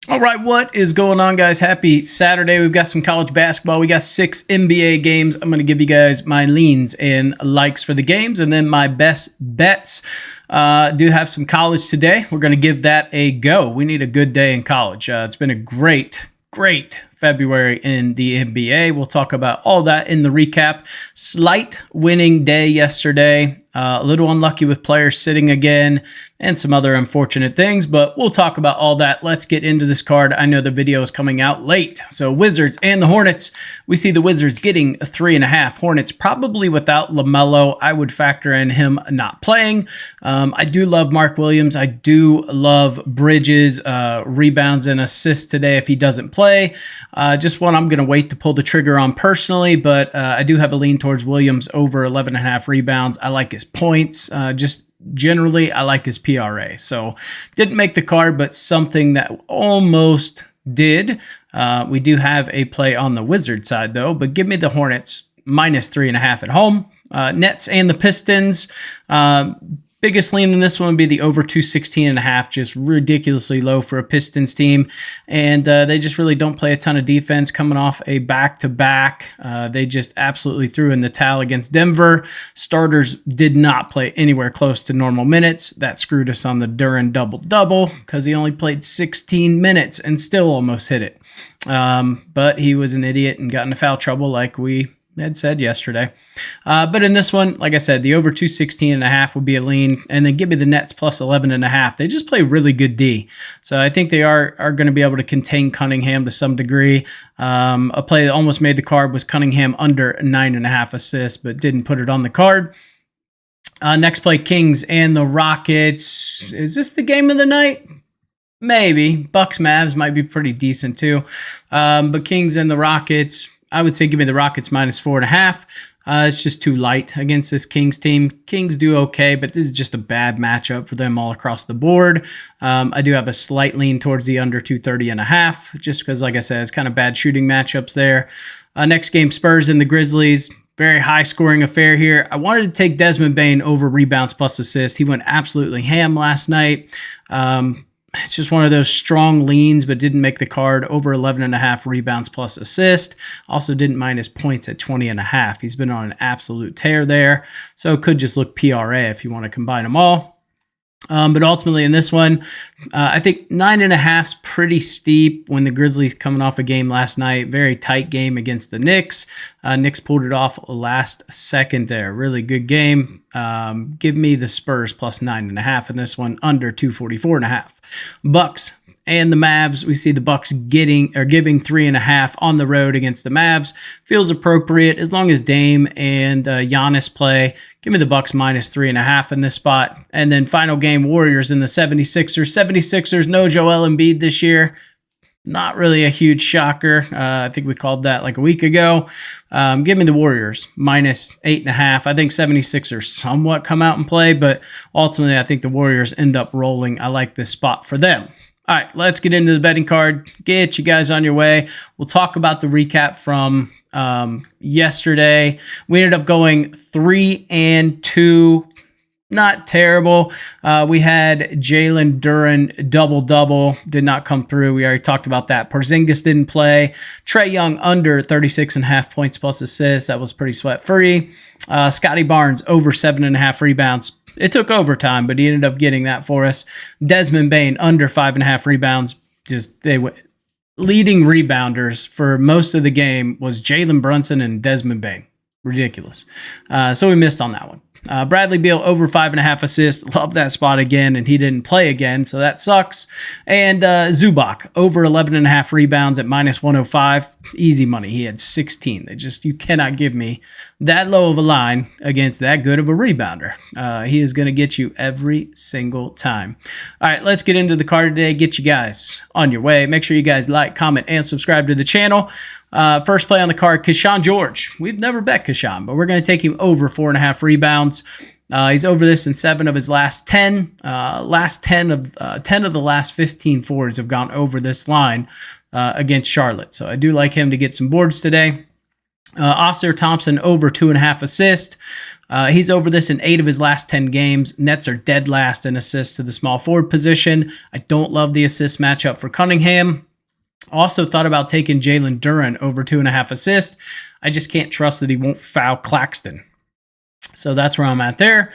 All right, what is going on, guys? Happy Saturday. We've got some college basketball. We got 6 NBA games. I'm going to give you guys my leans and likes for the games, and then my best bets. Do have some college today. We're going to give that a go. We need a good day in college. It's been a great February in the NBA. We'll talk about all that in the recap. Slight winning day yesterday. A little unlucky with players sitting again and some other unfortunate things, but we'll talk about all that. Let's get into this card. I know the video is coming out late. So Wizards and the Hornets. We see the Wizards getting 3.5. Hornets probably without LaMelo. I would factor in him not playing. I do love Mark Williams. I do love Bridges, rebounds and assists today if he doesn't play. Just one I'm going to wait to pull the trigger on personally, but I do have a lean towards Williams over 11.5 rebounds. I like his points. Just generally, I like his PRA. So didn't make the card, but something that almost did. We do have a play on the Wizard side, though, but give me the Hornets minus 3.5 at home. Nets and the Pistons. Biggest lean in this one would be the over 216.5, just ridiculously low for a Pistons team. And they just really don't play a ton of defense coming off a back-to-back. They just absolutely threw in the towel against Denver. Starters did not play anywhere close to normal minutes. That screwed us on the Duren double-double because he only played 16 minutes and still almost hit it. But he was an idiot and got into foul trouble like we had said yesterday. But in this one, like I said, the over 216.5 would be a lean, and then give me the Nets plus 11.5. They just play really good D. So I think they are going to be able to contain Cunningham to some degree. A play that almost made the card was Cunningham under 9.5 assists, but didn't put it on the card. Next play, Kings and the Rockets. Is this the game of the night? Maybe. Bucks Mavs might be pretty decent too. But Kings and the Rockets, I would say give me the Rockets minus 4.5. It's just too light against this Kings team. Kings do okay, but this is just a bad matchup for them all across the board. I do have a slight lean towards the under 230.5, just because, like I said, it's kind of bad shooting matchups there. Next game, Spurs and the Grizzlies. Very high scoring affair here. I wanted to take Desmond Bane over rebounds plus assists. He went absolutely ham last night. It's just one of those strong leans, but didn't make the card. Over 11.5 rebounds plus assist. Also didn't mind his points at 20.5. He's been on an absolute tear there. So it could just look PRA if you want to combine them all. But ultimately in this one, I think 9.5 is pretty steep when the Grizzlies coming off a game last night. Very tight game against the Knicks. Knicks pulled it off last second there. Really good game. Give me the Spurs plus 9.5 in this one, under 244.5. Bucks and the Mavs. We see the Bucks giving 3.5 on the road against the Mavs. Feels appropriate as long as Dame and Giannis play. Give me the Bucks minus 3.5 in this spot. And then final game, Warriors and the 76ers. 76ers, no Joel Embiid this year. Not really a huge shocker. I think we called that like a week ago. Give me the Warriors minus 8.5. I think 76ers somewhat come out and play, but ultimately I think the Warriors end up rolling. I like this spot for them. All right, let's get into the betting card. Get you guys on your way. We'll talk about the recap from yesterday. We ended up going 3-2. Not terrible. We had Jalen Duren double-double. Did not come through. We already talked about that. Porzingis didn't play. Trae Young under 36.5 points plus assists. That was pretty sweat-free. Scotty Barnes over 7.5 rebounds. It took overtime, but he ended up getting that for us. Desmond Bane under 5.5 rebounds. Leading rebounders for most of the game was Jalen Brunson and Desmond Bane. Ridiculous. So we missed on that one. Bradley Beal over 5.5 assists. Love that spot again, and he didn't play again, so that sucks. And Zubac over 11.5 rebounds at minus 105. Easy money. He had 16. You cannot give me that low of a line against that good of a rebounder. He is going to get you every single time. All right, let's get into the card today. Get you guys on your way. Make sure you guys like, comment, and subscribe to the channel. First play on the card, Keshawn George. We've never bet Keshawn, but we're going to take him over 4.5 rebounds. He's over this in 7 of his last 10. 10 of the last 15 forwards have gone over this line against Charlotte. So I do like him to get some boards today. Oscar Thompson over 2.5 assists. He's over this in 8 of his last 10 games. Nets are dead last in assists to the small forward position. I don't love the assist matchup for Cunningham. Also thought about taking Jalen Duren over 2.5 assists. I just can't trust that he won't foul Claxton. So that's where I'm at there.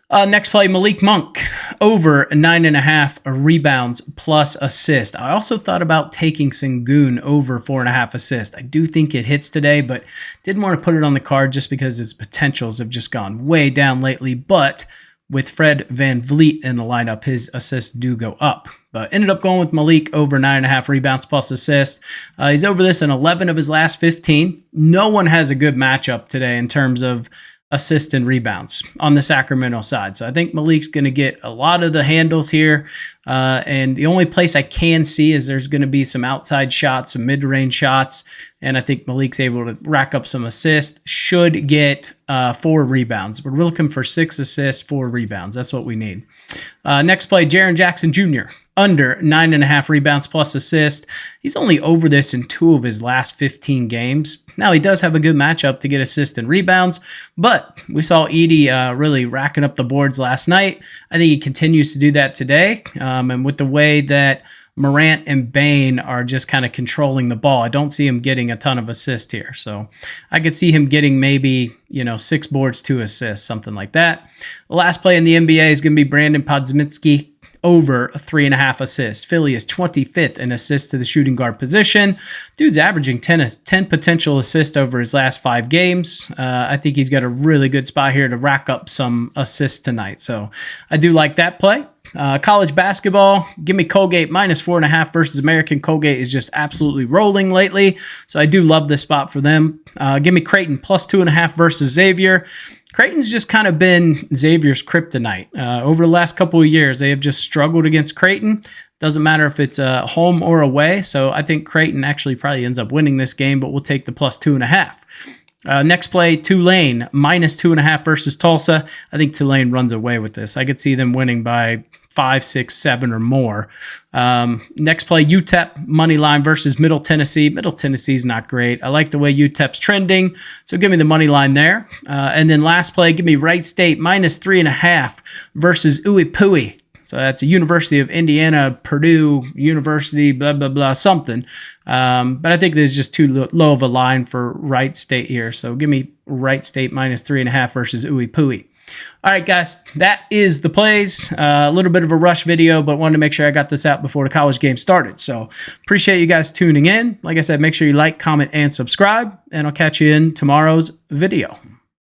Next play, Malik Monk, over 9.5 rebounds plus assist. I also thought about taking Sengun over 4.5 assists. I do think it hits today, but didn't want to put it on the card just because his potentials have just gone way down lately. But with Fred VanVleet in the lineup, his assists do go up. But ended up going with Malik over 9.5 rebounds plus assist. He's over this in 11 of his last 15. No one has a good matchup today in terms of assists and rebounds on the Sacramento side. So I think Malik's going to get a lot of the handles here. And the only place I can see is there's going to be some outside shots, some mid-range shots. And I think Malik's able to rack up some assists. Should get 4 rebounds. We're looking for 6 assists, 4 rebounds. That's what we need. Next play, Jaren Jackson Jr. Under 9.5 rebounds plus assist. He's only over this in 2 of his last 15 games. Now, he does have a good matchup to get assists and rebounds, but we saw Edey really racking up the boards last night. I think he continues to do that today. And with the way that Morant and Bane are just kind of controlling the ball, I don't see him getting a ton of assists here. So I could see him getting maybe, 6 boards, 2 assists, something like that. The last play in the NBA is going to be Brandon Podziemski over 3.5 assists. Philly is 25th in assists to the shooting guard position. Dude's averaging 10 potential assists over his last 5 games. I think he's got a really good spot here to rack up some assists tonight. So I do like that play. College basketball, give me Colgate minus 4.5 versus American. Colgate is just absolutely rolling lately. So I do love this spot for them. Give me Creighton plus 2.5 versus Xavier. Creighton's just kind of been Xavier's kryptonite. Over the last couple of years, they have just struggled against Creighton. Doesn't matter if it's home or away. So I think Creighton actually probably ends up winning this game, but we'll take the plus 2.5. Next play, Tulane minus 2.5 versus Tulsa. I think Tulane runs away with this. I could see them winning by 5, 6, 7 or more. Next play, UTEP money line versus Middle Tennessee. Middle Tennessee's not great. I like the way UTEP's trending, so give me the money line there. And then last play, give me Wright State minus 3.5 versus Uipui. So that's a University of Indiana, Purdue University, blah, blah, blah, something. But I think there's just too low of a line for Wright State here. So give me Wright State minus 3.5 versus Uipui. All right, guys, that is the plays. A little bit of a rush video, but wanted to make sure I got this out before the college game started. So appreciate you guys tuning in. Like I said, make sure you like, comment, and subscribe, and I'll catch you in tomorrow's video.